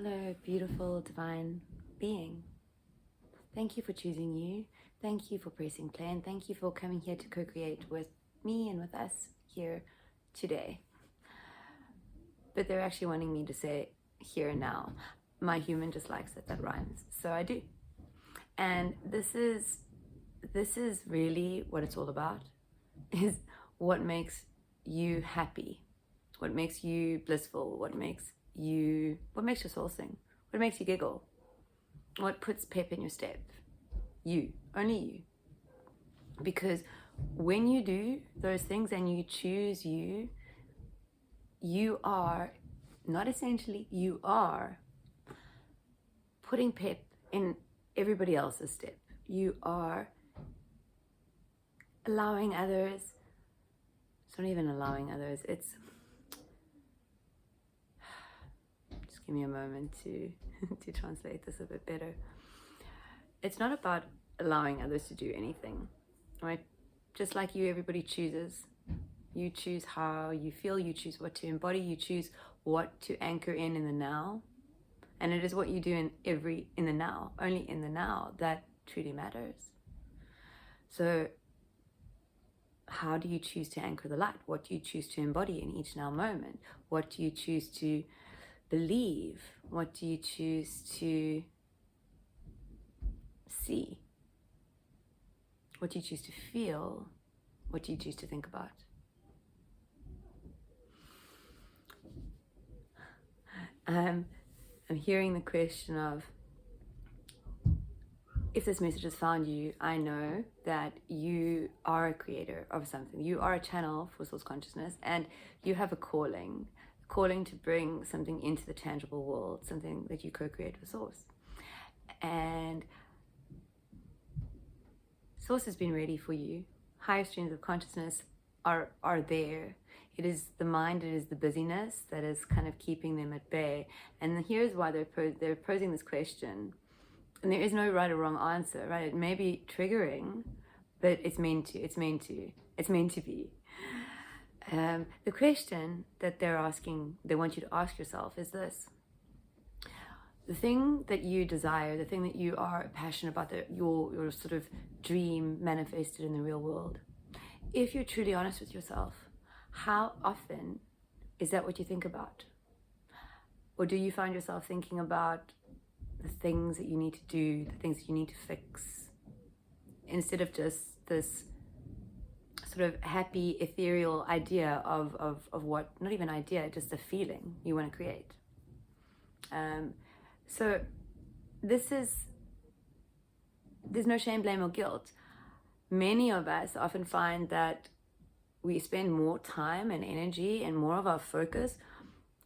Hello, beautiful divine being. Thank you for choosing you. Thank you for pressing play, and thank you for coming here to co-create with me and with us here today. But they're actually wanting me to say here and now. My human just likes it, that rhymes, so I do. And this is really what it's all about, is what makes you happy, what makes you blissful, what makes your soul sing, what makes you giggle, what puts pep in your step. You, only you. Because when you do those things and you choose you are, not essentially, you are putting pep in everybody else's step. You are allowing others, it's not even allowing others, it's, just give me a moment to translate this a bit better. It's not about allowing others to do anything, right? Just like you, everybody chooses. You choose how you feel, you choose what to embody, you choose what to anchor in the now. And it is what you do in the now, only in the now, that truly matters. So how do you choose to anchor the light? What do you choose to embody in each now moment? What do you choose to believe? What do you choose to see? What do you choose to feel? What do you choose to think about? I'm hearing the question of, if this message has found you, I know that you are a creator of something. You are a channel for source consciousness, and you have a calling to bring something into the tangible world, something that you co-create with source. And source has been ready for you. Higher streams of consciousness are there. It is the mind, it is the busyness that is kind of keeping them at bay. And here's why they're posing this question. And there is no right or wrong answer, right? It may be triggering, but it's meant to be. The question that they're asking, they want you to ask yourself is this. The thing that you desire, the thing that you are passionate about, your sort of dream manifested in the real world, if you're truly honest with yourself, how often is that what you think about? Or do you find yourself thinking about the things that you need to do, the things that you need to fix, instead of just this sort of happy, ethereal idea of what, not even idea, just a feeling you want to create? So there's no shame, blame, or guilt. Many of us often find that we spend more time and energy and more of our focus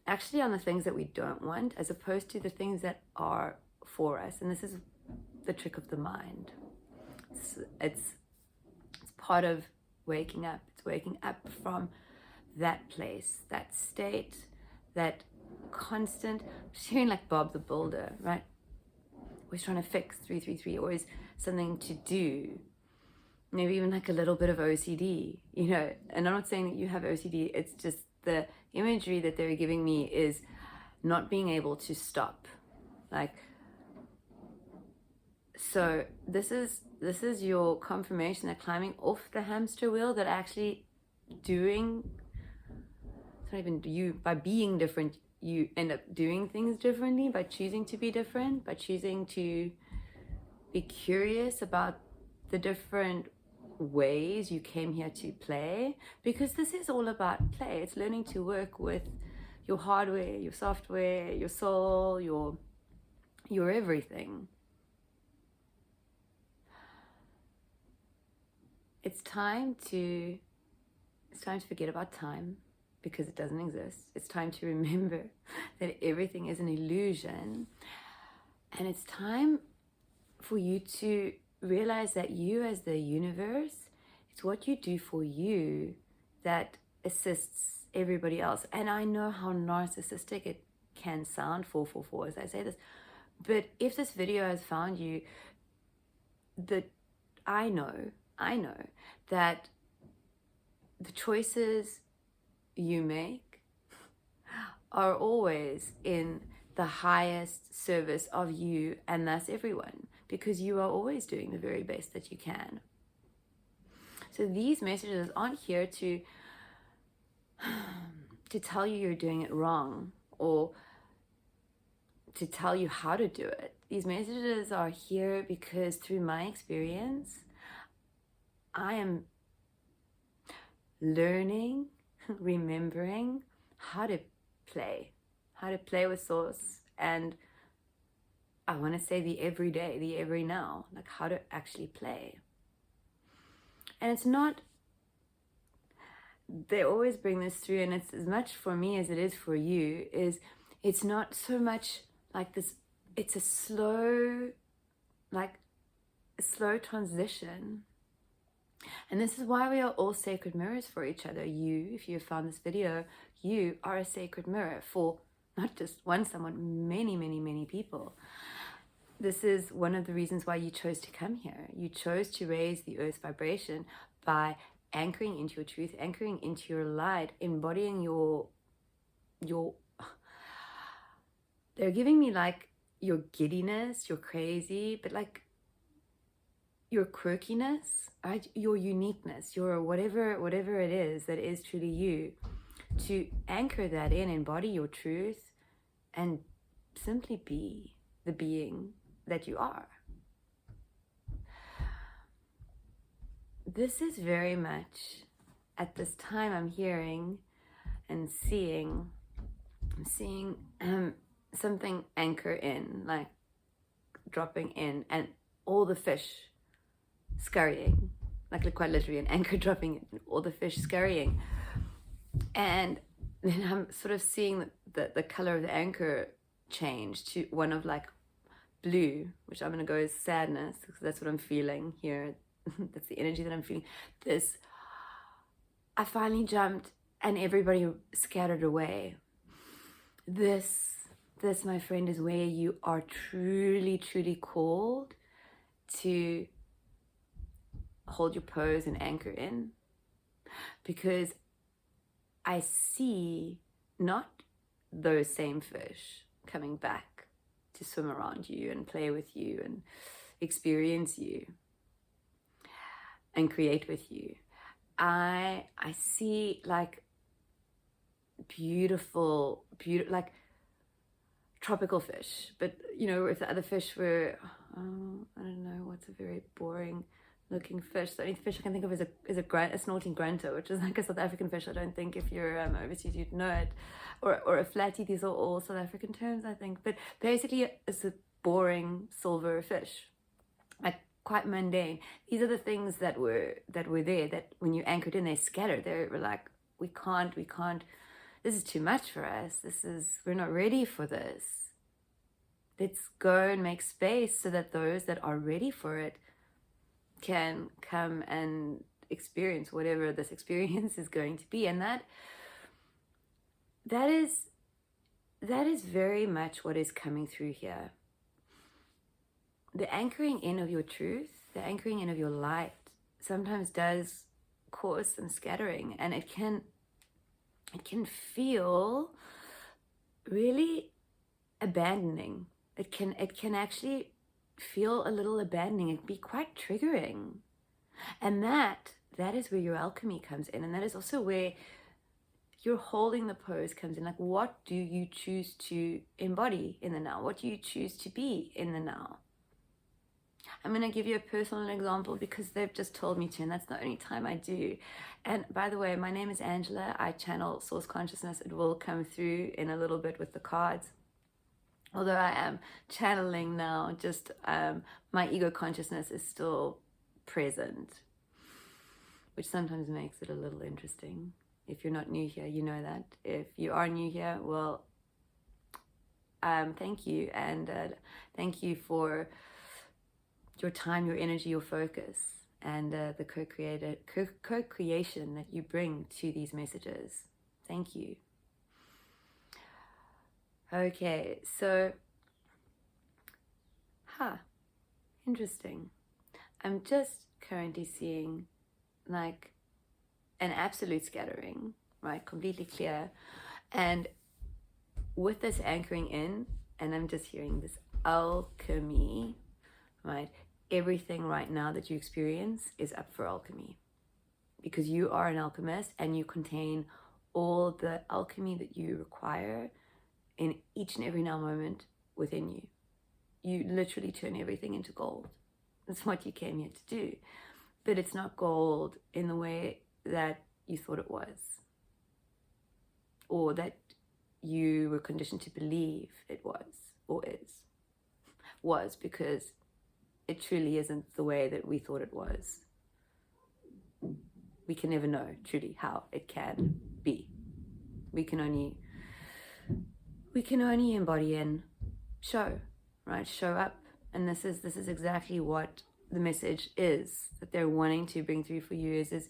actually on the things that we don't want, as opposed to the things that are for us. And this is the trick of the mind. It's part of waking up. It's waking up from that place, that state, that constant, hearing like Bob the Builder, right? Always trying to fix 333, always something to do. Maybe even like a little bit of OCD, you know. And I'm not saying that you have OCD, it's just the imagery that they're giving me is not being able to stop. Like, so this is your confirmation that climbing off the hamster wheel, that actually doing, it's not even you, by being different, you end up doing things differently, by choosing to be different, by choosing to be curious about the different ways you came here to play, because this is all about play. It's learning to work with your hardware, your software, your soul, your everything. It's time to forget about time, because it doesn't exist. It's time to remember that everything is an illusion. And it's time for you to realize that you, as the universe, it's what you do for you that assists everybody else. And I know how narcissistic it can sound, 444, as I say this, but if this video has found you, I know that the choices you make are always in the highest service of you and thus everyone, because you are always doing the very best that you can. So these messages aren't here to tell you you're doing it wrong or to tell you how to do it. These messages are here because through my experience, I am learning, remembering how to play with Source, and I want to say the everyday, the every now, like how to actually play. And it's not, they always bring this through, and it's as much for me as it is for you, is it's not so much like this, it's a slow transition. And this is why we are all sacred mirrors for each other. You, if you have found this video, you are a sacred mirror for not just one someone, many, many, many people. This is one of the reasons why you chose to come here. You chose to raise the earth's vibration by anchoring into your truth, anchoring into your light, embodying your they're giving me like your giddiness, your crazy, but like your quirkiness, right? Your uniqueness, your whatever it is that is truly you, to anchor that in, embody your truth, and simply be the being that you are. This is very much at this time I'm hearing and seeing something anchor in, like dropping in, and all the fish scurrying, like quite literally an anchor dropping in, all the fish scurrying. And then I'm sort of seeing the color of the anchor change to one of like blue, which I'm going to go as sadness, because that's what I'm feeling here. That's the energy that I'm feeling. This, I finally jumped and everybody scattered away. This, my friend, is where you are truly, truly called to hold your pose and anchor in. Because I see not those same fish coming back to swim around you and play with you and experience you and create with you. I see like beautiful, like tropical fish. But you know, if the other fish were, I don't know, what's a very boring looking fish? The only fish I can think of is a snorting grunter, which is like a South African fish. I don't think if you're overseas you'd know it, or a flatty. These are all South African terms, I think. But basically, it's a boring silver fish, like quite mundane. These are the things that were there, that when you anchored in, they scattered. They were like, we can't. This is too much for us. We're not ready for this. Let's go and make space so that those that are ready for it can come and experience whatever this experience is going to be. And that is very much what is coming through here. The anchoring in of your truth, the anchoring in of your light sometimes does cause some scattering, and it can feel really abandoning. It can actually feel a little abandoning. It'd be quite triggering. And that is where your alchemy comes in. And that is also where your holding the pose comes in. Like, what do you choose to embody in the now? What do you choose to be in the now? I'm going to give you a personal example because they've just told me to, and that's the only time I do. And by the way, my name is Angela. I channel Source Consciousness. It will come through in a little bit with the cards. Although I am channeling now, just my ego consciousness is still present, which sometimes makes it a little interesting. If you're not new here, you know that. If you are new here, well, thank you. And thank you for your time, your energy, your focus, and the co-creation that you bring to these messages. Thank you. Okay, so, interesting. I'm just currently seeing like an absolute scattering, right? Completely clear. And with this anchoring in, and I'm just hearing this alchemy, right? Everything right now that you experience is up for alchemy, because you are an alchemist and you contain all the alchemy that you require in each and every now moment within you. You literally turn everything into gold. That's what you came here to do. But it's not gold in the way that you thought it was, or that you were conditioned to believe it was or is. Was, because it truly isn't the way that we thought it was. We can never know truly how it can be. We can only embody and show, right? Show up. And this is exactly what the message is that they're wanting to bring through for you is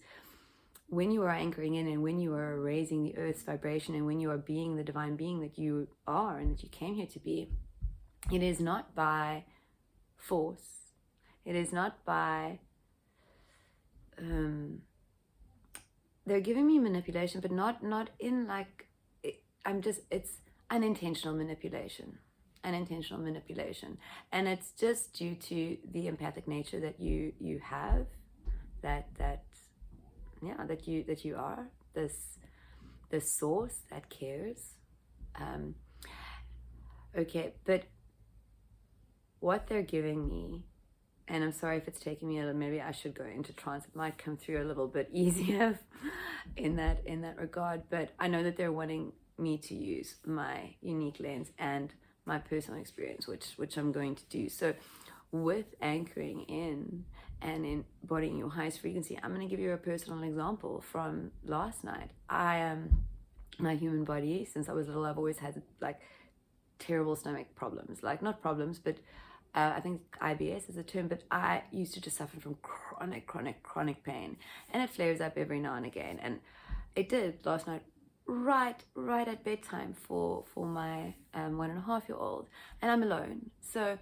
when you are anchoring in, and when you are raising the earth's vibration, and when you are being the divine being that you are and that you came here to be, it is not by force. It is not by they're giving me manipulation, but not in like it's unintentional manipulation. And it's just due to the empathic nature that you have, that you are this source that cares. Okay, but what they're giving me, and I'm sorry if it's taking me a little, maybe I should go into trance. It might come through a little bit easier in that regard, but I know that they're wanting me to use my unique lens and my personal experience, which I'm going to do. So with anchoring in and embodying your highest frequency, I'm going to give you a personal example from last night. My human body, since I was little, I've always had like terrible stomach problems, like not problems, but I think IBS is a term, but I used to just suffer from chronic pain, and it flares up every now and again. And it did last night, right at bedtime for my 1.5-year-old, and I'm alone. So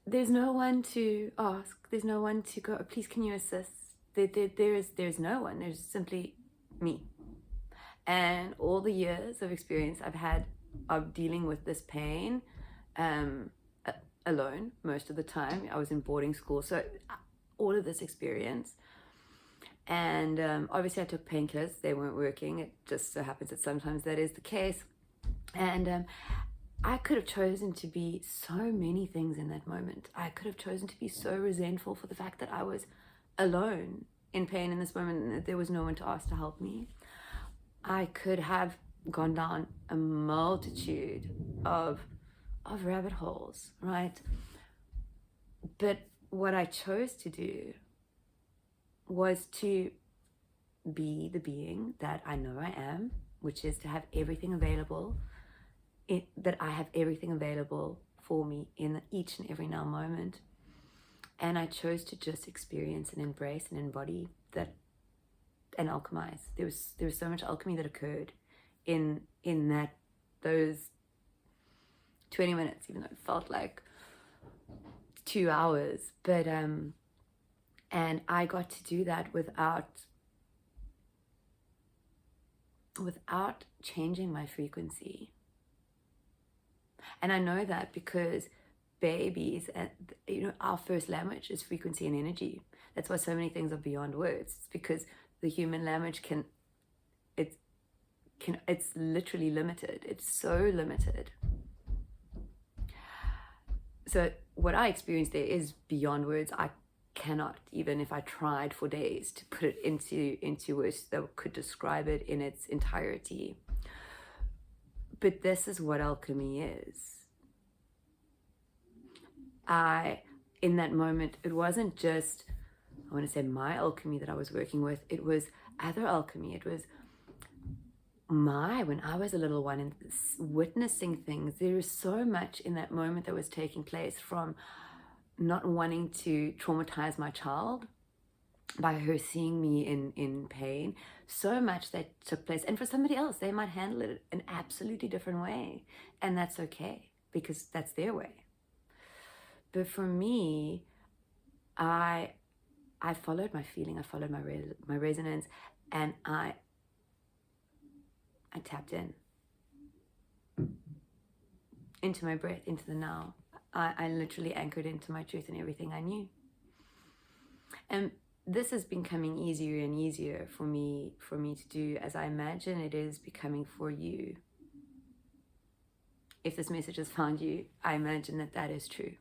there's no one to ask. There's no one to go, please, can you assist? There's no one. There's simply me. And all the years of experience I've had of dealing with this pain, alone most of the time. I was in boarding school, so all of this experience. And obviously I took painkillers. They weren't working. It just so happens that sometimes that is the case. And I could have chosen to be so many things in that moment. I could have chosen to be so resentful for the fact that I was alone in pain in this moment and that there was no one to ask to help me. I could have gone down a multitude of rabbit holes, right? But what I chose to do was to be the being that I know I am, which is to have everything available, that I have everything available for me in each and every now moment. And I chose to just experience and embrace and embody that and alchemize. There was so much alchemy that occurred in those 20 minutes, even though it felt like 2 hours. But and I got to do that without changing my frequency. And I know that because babies, and our first language is frequency and energy. That's why so many things are beyond words. It's because the human language it's literally limited. It's so limited. So what I experienced there is beyond words. I cannot, even if I tried for days, to put it into words that could describe it in its entirety. But this is what alchemy is. In that moment, it wasn't just, I want to say, my alchemy that I was working with. It was other alchemy. It was when I was a little one and witnessing things. There was so much in that moment that was taking place, from not wanting to traumatize my child by her seeing me in pain. So much that took place. And for somebody else, they might handle it an absolutely different way. And that's okay, because that's their way. But for me, I followed my feeling, I followed my resonance, and I tapped in. into my breath, into the now. I literally anchored into my truth and everything I knew. And this is becoming easier and easier for me to do, as I imagine it is becoming for you. If this message has found you, I imagine that that is true.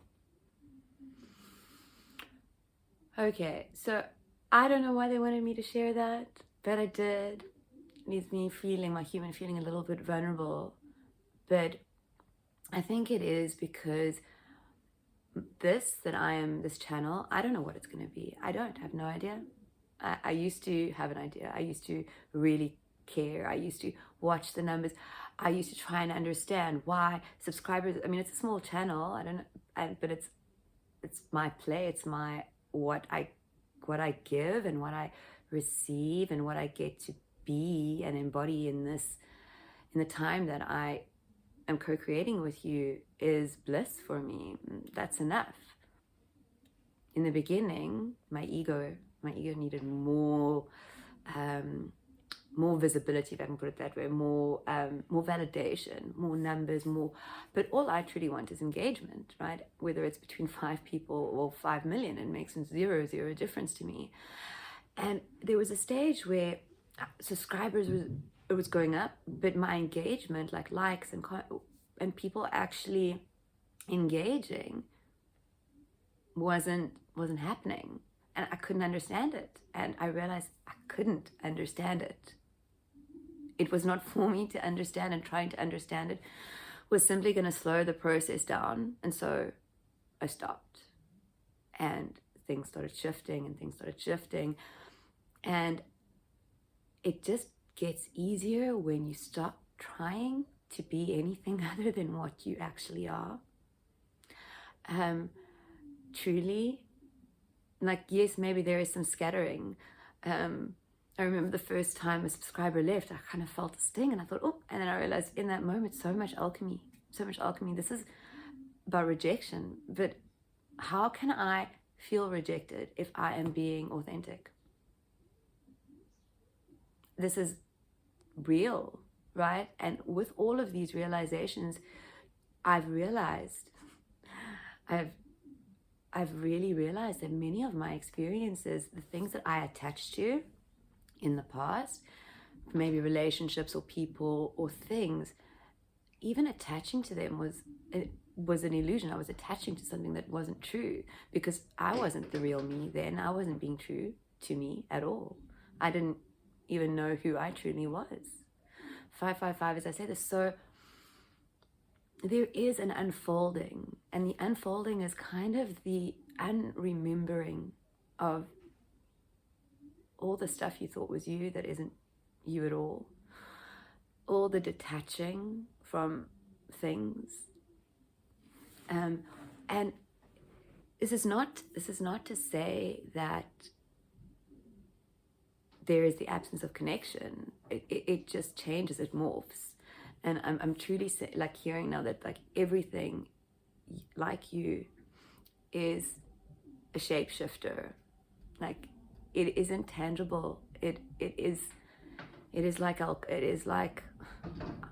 Okay, so I don't know why they wanted me to share that, but I did. It leaves me feeling, my human feeling, a little bit vulnerable. But I think it is because this channel, I don't know what it's going to be. I have no idea. I used to have an idea. I used to really care. I used to watch the numbers. I used to try and understand why subscribers, I mean, it's a small channel. I don't know, but it's my play. It's my, what I give and what I receive and what I get to be and embody in the time that I am co-creating with you is bliss for me. That's enough. In the beginning, my ego needed more visibility, if I can put it that way, more validation, more numbers, more. But all I truly want is engagement, right? Whether it's between 5 people or 5 million, it makes zero difference to me. And there was a stage where subscribers was going up, but my engagement, like likes and people actually engaging, wasn't happening, and I couldn't understand it. And I realized I couldn't understand it. It was not for me to understand, and trying to understand it was simply going to slow the process down. And so I stopped, and things started shifting, and it just gets easier when you stop trying to be anything other than what you actually are. Truly, like, yes, maybe there is some scattering. I remember the first time a subscriber left, I kind of felt a sting, and I thought, oh, and then I realized in that moment, so much alchemy. This is about rejection, but how can I feel rejected if I am being authentic? This is real, right? And with all of these realizations, I've really realized that many of my experiences, the things that I attached to in the past, maybe relationships or people or things, even attaching to them was an illusion. I was attaching to something that wasn't true, because I wasn't the real me then. I wasn't being true to me at all. I didn't even know who I truly was. 555, as I say this, so there is an unfolding, and the unfolding is kind of the unremembering of all the stuff you thought was you that isn't you at all the detaching from things, and this is not to say that there is the absence of connection. It just changes, it morphs. And I'm truly like hearing now that like everything like you is a shapeshifter. Like it isn't tangible. It is like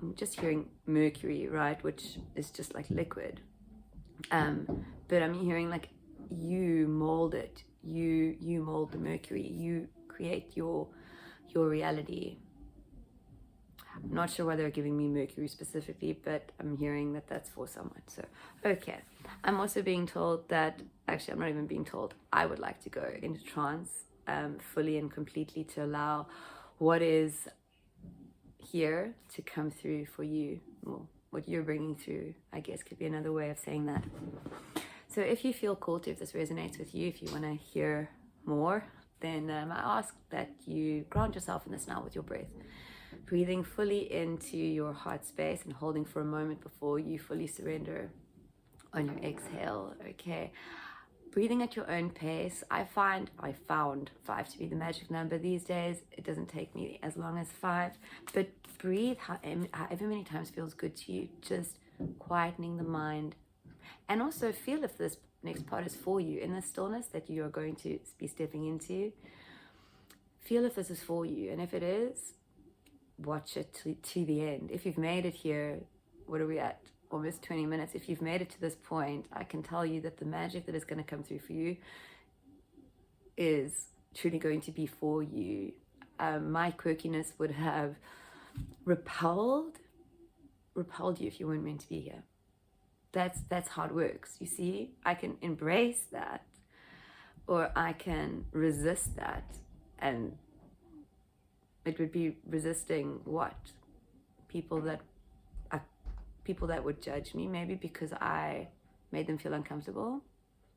I'm just hearing mercury, right, which is just like liquid. But I'm hearing like you mold it. You mold the mercury. You create your reality. I'm not sure why they're giving me Mercury specifically, but I'm hearing that that's for someone. So, okay. I'm also being told that, actually, I'm not even being told, I would like to go into trance fully and completely to allow what is here to come through for you. Well, what you're bringing through, I guess, could be another way of saying that. So if you feel called to, if this resonates with you, if you want to hear more, then I ask that you ground yourself in this now with your breath. Breathing fully into your heart space and holding for a moment before you fully surrender on your exhale. Okay. Breathing at your own pace. I found 5 to be the magic number these days. It doesn't take me as long as 5, but breathe however many times feels good to you. Just quietening the mind, and also feel if this next part is for you in the stillness that you are going to be stepping into. Feel if this is for you, and if it is, watch it to the end. If you've made it here, what are we at? almost 20 minutes. If you've made it to this point, I can tell you that the magic that is going to come through for you is truly going to be for you. My quirkiness would have repelled you if you weren't meant to be here. That's how it works. You see, I can embrace that, or I can resist that, and it would be resisting what? People that would judge me, maybe because I made them feel uncomfortable.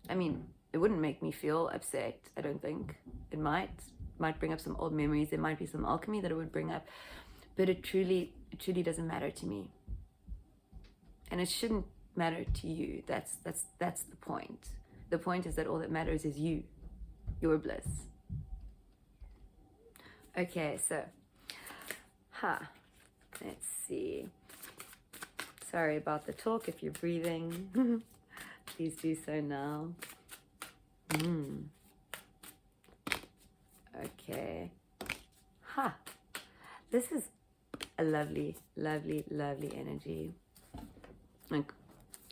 I mean, it wouldn't make me feel upset, I don't think. It might bring up some old memories. There might be some alchemy that it would bring up, but it truly doesn't matter to me, and it shouldn't matter to you. That's the point. The point is that all that matters is you, your bliss. Okay, so let's see. Sorry about the talk. If you're breathing, please do so now. Okay. This is a lovely, lovely, lovely energy. Like,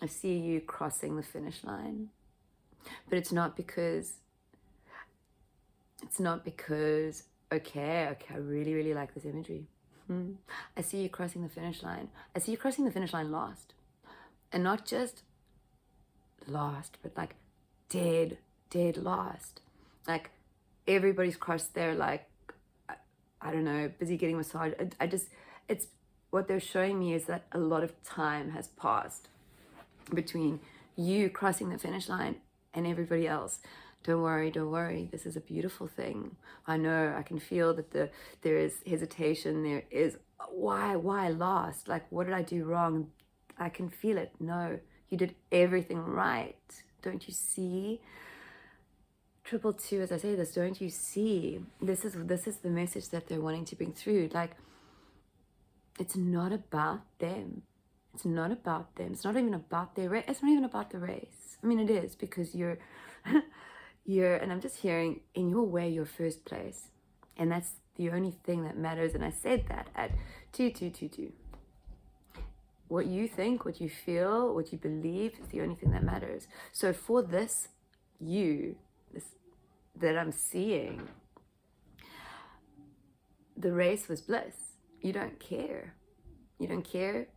I see you crossing the finish line, but it's not because, okay, I really, really like this imagery. I see you crossing the finish line. I see you crossing the finish line last. And not just last, but like dead last. Like everybody's crossed there, like, I don't know, busy getting massage. It's what they're showing me is that a lot of time has passed between you crossing the finish line and everybody else. Don't worry. This is a beautiful thing. I know, I can feel that there is hesitation. There is, why last? Like, what did I do wrong? I can feel it. No, you did everything right. Don't you see? 222, as I say this, don't you see? This is the message that they're wanting to bring through. Like, it's not about them. It's not about them. It's not even about their race. It's not even about the race. I mean, it is, because you're, and I'm just hearing, in your way, you're first place. And that's the only thing that matters. And I said that at 2222. What you think, what you feel, what you believe is the only thing that matters. So for this that I'm seeing, the race was bliss. You don't care. You don't care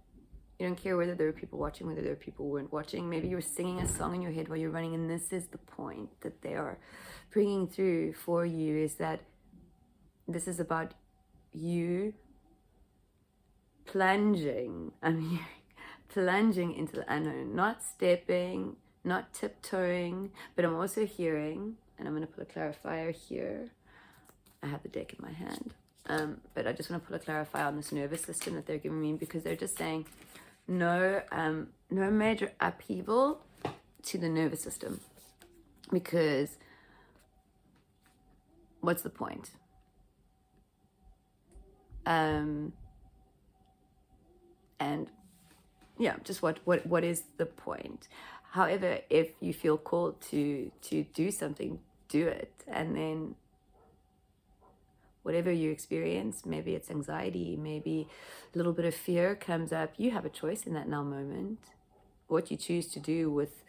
whether there were people watching, whether there were people who weren't watching. Maybe you were singing a song in your head while you're running, and this is the point that they are bringing through for you, is that this is about you plunging into the unknown, not stepping, not tiptoeing, but I'm also hearing, and I'm going to put a clarifier here. I have the deck in my hand, but I just want to put a clarifier on this nervous system that they're giving me, because they're just saying no major upheaval to the nervous system, because what's the point? And yeah, just what is the point? However, if you feel called to do something, do it. And then whatever you experience, maybe it's anxiety, maybe a little bit of fear comes up, you have a choice in that now moment. What you choose to do with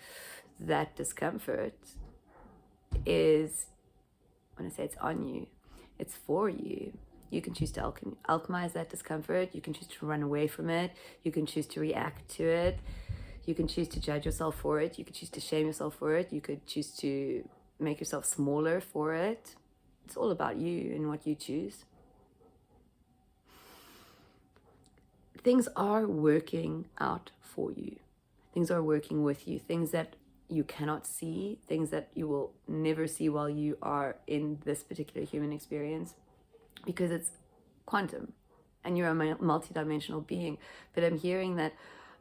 that discomfort is, when I say it's on you, it's for you. You can choose to alchemize that discomfort. You can choose to run away from it. You can choose to react to it. You can choose to judge yourself for it. You could choose to shame yourself for it. You could choose to make yourself smaller for it. It's all about you and what you choose. Things are working out for you. Things are working with you. Things that you cannot see. Things that you will never see while you are in this particular human experience. Because it's quantum and you're a multidimensional being. But I'm hearing that,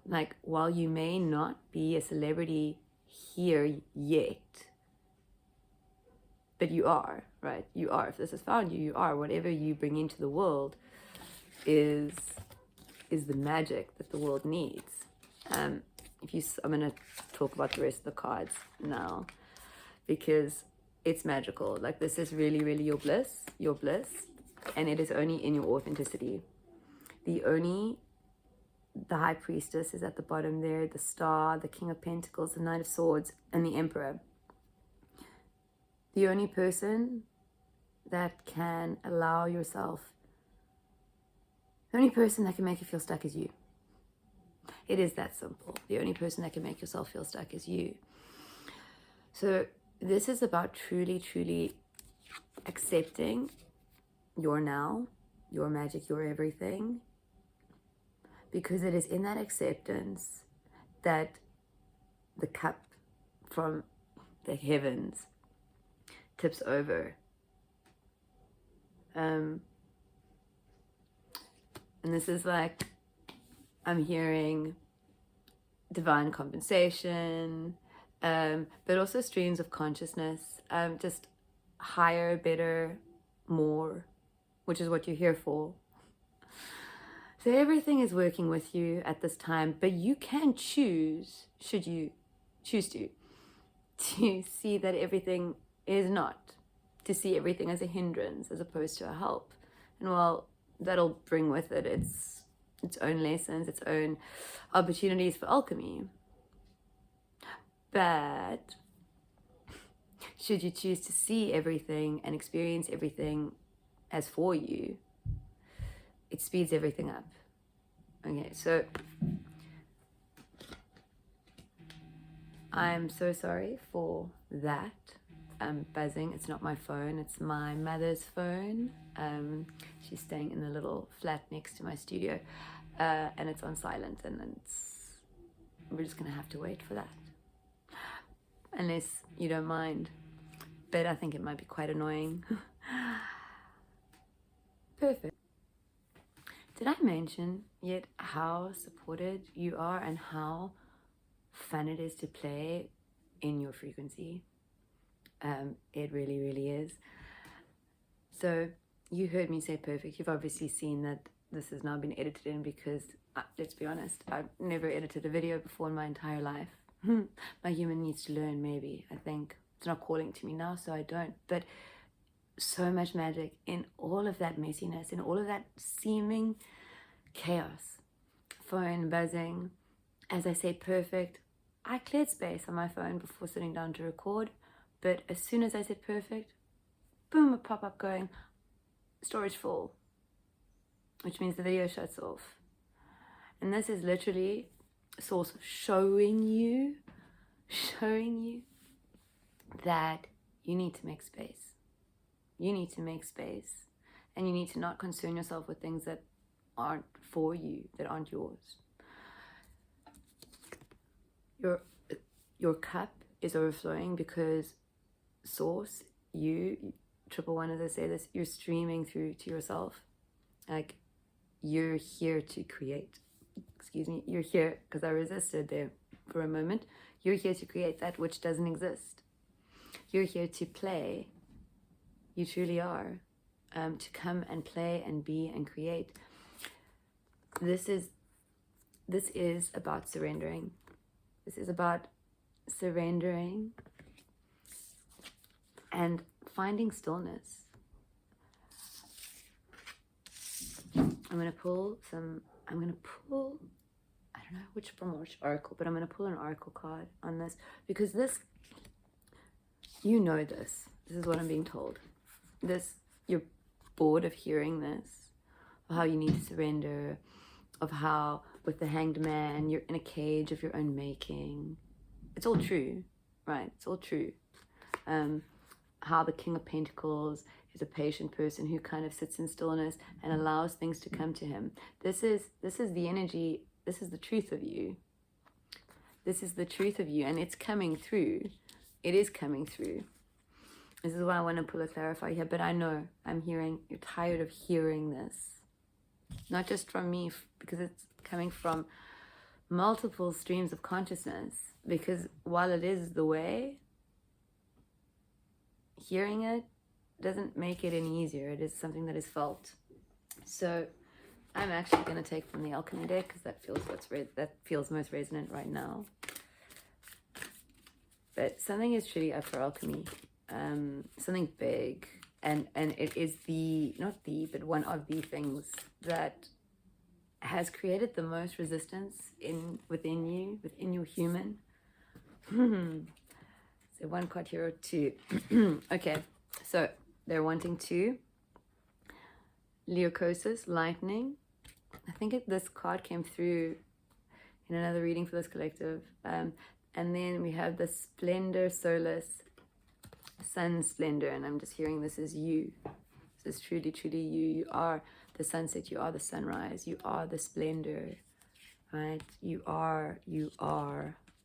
like, while you may not be a celebrity here yet, but you are, right? You are. If this has found you, you are. Whatever you bring into the world is the magic that the world needs. I'm going to talk about the rest of the cards now, because it's magical. Like, this is really, really your bliss, and it is only in your authenticity. The only the High Priestess is at the bottom there, the Star, the King of Pentacles, the Knight of Swords, and the Emperor. The only person that can allow yourself, the only person that can make you feel stuck is you. It is that simple. The only person that can make yourself feel stuck is you. So this is about truly, truly accepting your now, your magic, your everything. Because it is in that acceptance that the cup from the heavens tips over. And this is like, I'm hearing divine compensation, but also streams of consciousness, just higher, better, more, which is what you're here for. So everything is working with you at this time, but you can choose, should you choose to see that everything is not, to see everything as a hindrance as opposed to a help. And well, that'll bring with it its own lessons, its own opportunities for alchemy. But should you choose to see everything and experience everything as for you, it speeds everything up. Okay, so I'm so sorry for that. Buzzing. It's not my phone, it's my mother's phone. She's staying in the little flat next to my studio, and it's on silent, and we're just gonna have to wait for that, unless you don't mind. But I think it might be quite annoying. Perfect. Did I mention yet how supported you are and how fun it is to play in your frequency? It really, really is. So you heard me say perfect. You've obviously seen that this has now been edited in because, let's be honest, I've never edited a video before in my entire life. My human needs to learn, maybe. I think it's not calling to me now, so I don't. But so much magic in all of that messiness, in all of that seeming chaos. Phone buzzing. As I say perfect, I cleared space on my phone before sitting down to record. But as soon as I said perfect, boom, a pop-up going, storage full, which means the video shuts off. And this is literally Source showing you that you need to make space. You need to make space, and you need to not concern yourself with things that aren't for you, that aren't yours. Your cup is overflowing because Source, you, triple one, as I say this, you're streaming through to yourself. Like, you're here to create. Excuse me, you're here, because I resisted there for a moment. You're here to create that which doesn't exist. You're here to play. You truly are. To come and play and be and create. This is about surrendering. This is about surrendering and finding stillness. I'm going to pull, I don't know from which oracle, but I'm going to pull an oracle card on this, because this, you know this. This is what I'm being told. You're bored of hearing this, of how you need to surrender, of how with the Hanged Man, you're in a cage of your own making. It's all true, right? It's all true. How the King of Pentacles is a patient person who kind of sits in stillness and allows things to come to him. This is the energy. This is the truth of you. This is the truth of you, and it's coming through. It is coming through. This is why I want to pull a clarifier here, but I know I'm hearing, you're tired of hearing this. Not just from me, because it's coming from multiple streams of consciousness. Because while it is the way, hearing it doesn't make it any easier. It is something that is felt. So I'm actually going to take from the Alchemy deck, because that feels most resonant right now. But something is truly up for alchemy. Something big, and it is but one of the things that has created the most resistance within you, within your human. So one card here or two. Okay, so they're wanting to Leucosis, lightning. I think this card came through in another reading for this collective. And then we have the Splendor Solis, Sun Splendor, and I'm just hearing this is you. This is truly, truly you. You are the sunset, you are the sunrise, you are the splendor, right? You are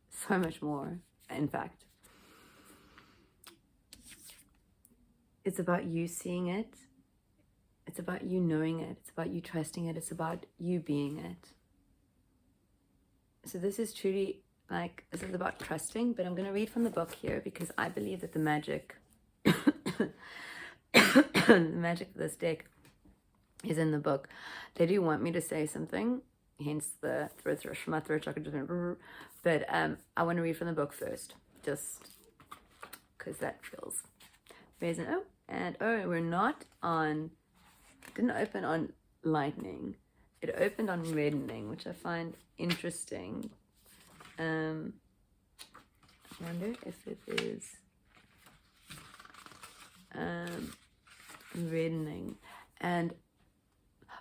so much more, in fact. It's about you seeing it. It's about you knowing it. It's about you trusting it. It's about you being it. So this is truly this is about trusting, but I'm going to read from the book here because I believe that the magic, the magic of this deck is in the book. They do want me to say something, hence the my throat chakra just went, but I want to read from the book first, just because that feels resonant. We're not on, didn't open on lightning, it opened on reddening, which I find interesting. I wonder if it is reddening. And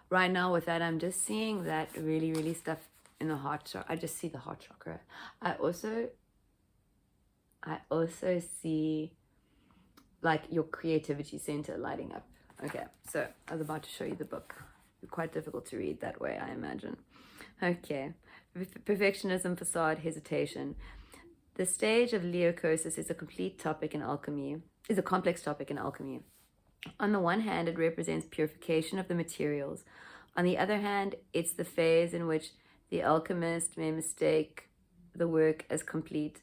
right now with that, I'm just seeing that really, really stuff in the heart chakra. I just see the heart chakra. I also see your creativity center lighting up. Okay, so I was about to show you the book. Quite difficult to read that way, I imagine. Okay, perfectionism, facade, hesitation. The stage of leucosis is a complete topic in alchemy, is a complex topic in alchemy. On the one hand, it represents purification of the materials. On the other hand, it's the phase in which the alchemist may mistake the work as complete.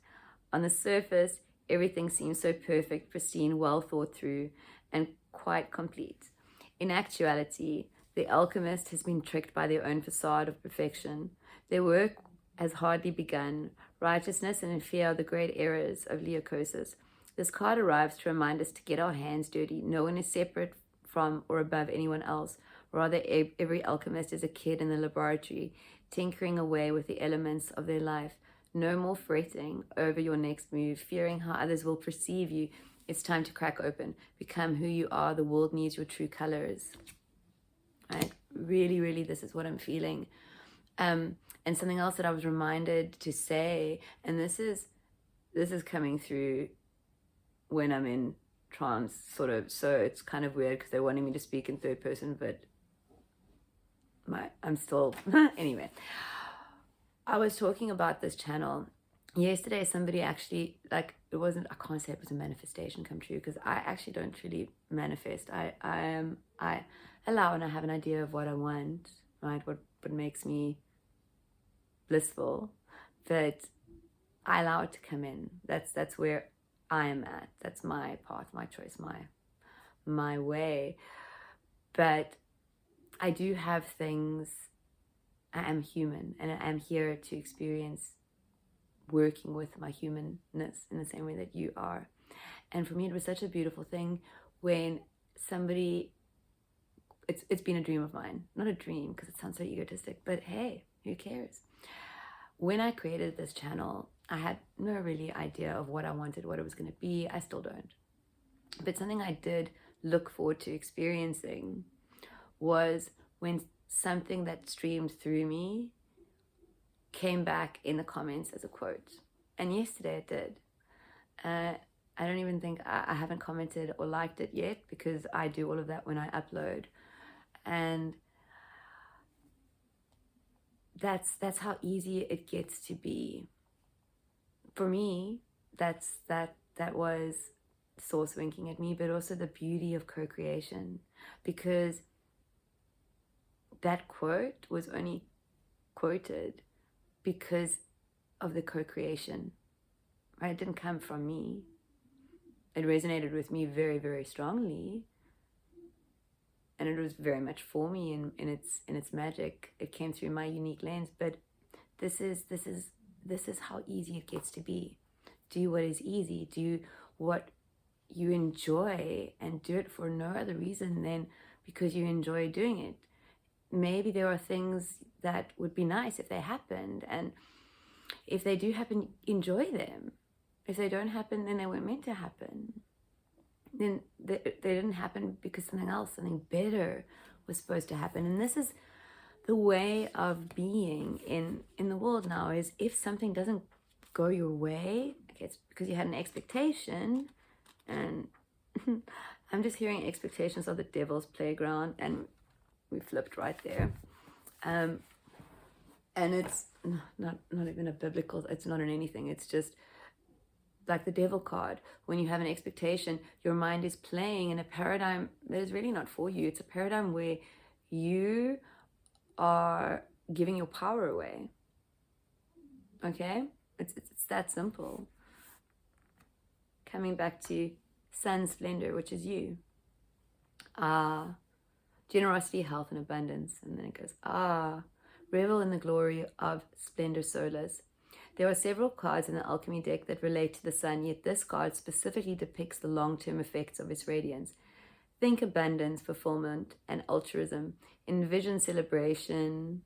On the surface, everything seems so perfect, pristine, well thought through, and quite complete. In actuality, the alchemist has been tricked by their own facade of perfection. Their work has hardly begun. Righteousness and fear are the great errors of leucosis. This card arrives to remind us to get our hands dirty. No one is separate from or above anyone else. Rather, every alchemist is a kid in the laboratory, tinkering away with the elements of their life. No more fretting over your next move, fearing how others will perceive you. It's time to crack open. Become who you are. The world needs your true colors. Right? Really, really, this is what I'm feeling. And something else that I was reminded to say, and this is coming through when I'm in trance, sort of. So it's kind of weird because they're wanting me to speak in third person, but I'm still anyway. I was talking about this channel yesterday. Somebody actually, it wasn't, I can't say it was a manifestation come true because I actually don't really manifest. I allow and I have an idea of what I want, right? What makes me blissful, but I allow it to come in. That's where I am at. That's my path, my choice, my way. But I do have things. I am human, and I am here to experience working with my humanness in the same way that you are. And for me, it was such a beautiful thing when somebody, it's been a dream of mine. Not a dream because it sounds so egotistic, but hey, who cares? When I created this channel, I had no really idea of what I wanted, what it was going to be. I still don't. But something I did look forward to experiencing was when something that streamed through me came back in the comments as a quote. And yesterday it did. I don't even think I haven't commented or liked it yet because I do all of that when I upload. And that's how easy it gets to be. For me, that was source winking at me, but also the beauty of co-creation, because that quote was only quoted because of the co-creation, right? It didn't come from me. It resonated with me very, very strongly, and it was very much for me in its magic. It came through my unique lens. But this is how easy it gets to be. Do what is easy. Do what you enjoy, and do it for no other reason than because you enjoy doing it. maybe there are things that would be nice if they happened, and if they do happen, enjoy them. If they don't happen, then they weren't meant to happen. Then they didn't happen because something better was supposed to happen. And this is the way of being in the world now, is if something doesn't go your way, it's because you had an expectation. And I'm just hearing expectations of the devil's playground, and we flipped right there. And it's not even a biblical, it's not in anything, it's just like the devil card. When you have an expectation, your mind is playing in a paradigm that is really not for you. It's a paradigm where you are giving your power away. Okay? It's that simple. Coming back to sun splendor, which is you. Generosity, health, and abundance. And then it goes, revel in the glory of splendor solas. There are several cards in the Alchemy deck that relate to the sun, yet this card specifically depicts the long-term effects of its radiance. Think abundance, fulfillment, and altruism. Envision celebration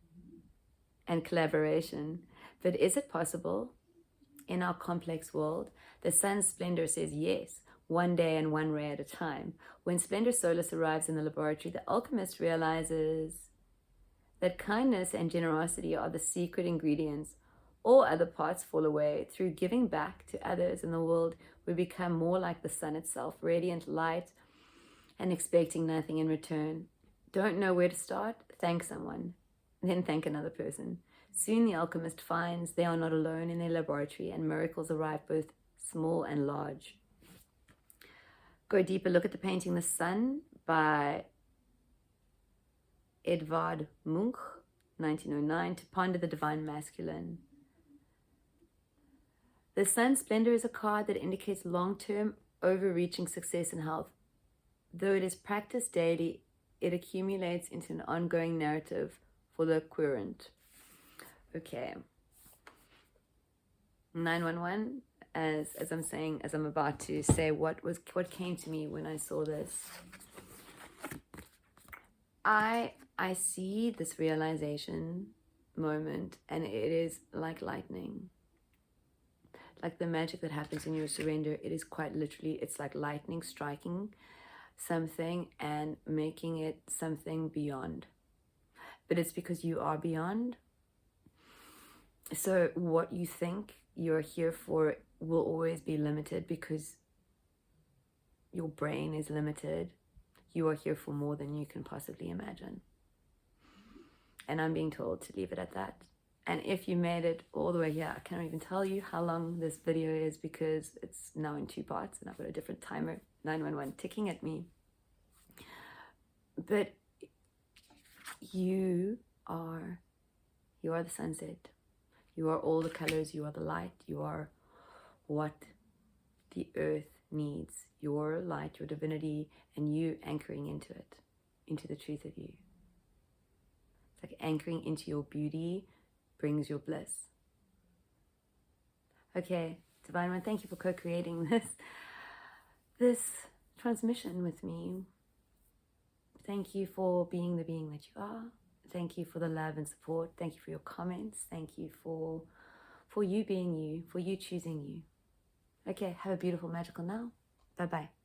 and collaboration. But is it possible in our complex world? The sun's splendor says yes, one day and one ray at a time. When Splendor Solus arrives in the laboratory, the alchemist realizes that kindness and generosity are the secret ingredients. All other parts fall away. Through giving back to others in the world, we become more like the sun itself, radiant light and expecting nothing in return. Don't know where to start? Thank someone, then thank another person. Soon the alchemist finds they are not alone in their laboratory, and miracles arrive, both small and large. Go deeper, look at the painting The Sun by Edvard Munch, 1909, to ponder the divine masculine. The sun's splendor is a card that indicates long-term, overreaching success and health. Though it is practiced daily, it accumulates into an ongoing narrative for the querent. Okay. 911, as I'm about to say what came to me when I saw this. I see this realization moment, and it is like lightning. Like the magic that happens in your surrender, it is quite literally, it's like lightning striking something and making it something beyond. But it's because you are beyond. So what you think you're here for will always be limited, because your brain is limited. You are here for more than you can possibly imagine. And I'm being told to leave it at that. And if you made it all the way here, I can't even tell you how long this video is, because it's now in 2 parts and I've got a different timer, 911, ticking at me. But you are the sunset. You are all the colors. You are the light. You are what the earth needs. Your light, your divinity, and you anchoring into it, into the truth of you. It's like anchoring into your beauty brings your bliss. Okay, Divine One, thank you for co-creating this transmission with me. Thank you for being the being that you are. Thank you for the love and support. Thank you for your comments. Thank you for you being you, for you choosing you. Okay, have a beautiful, magical now. Bye-bye.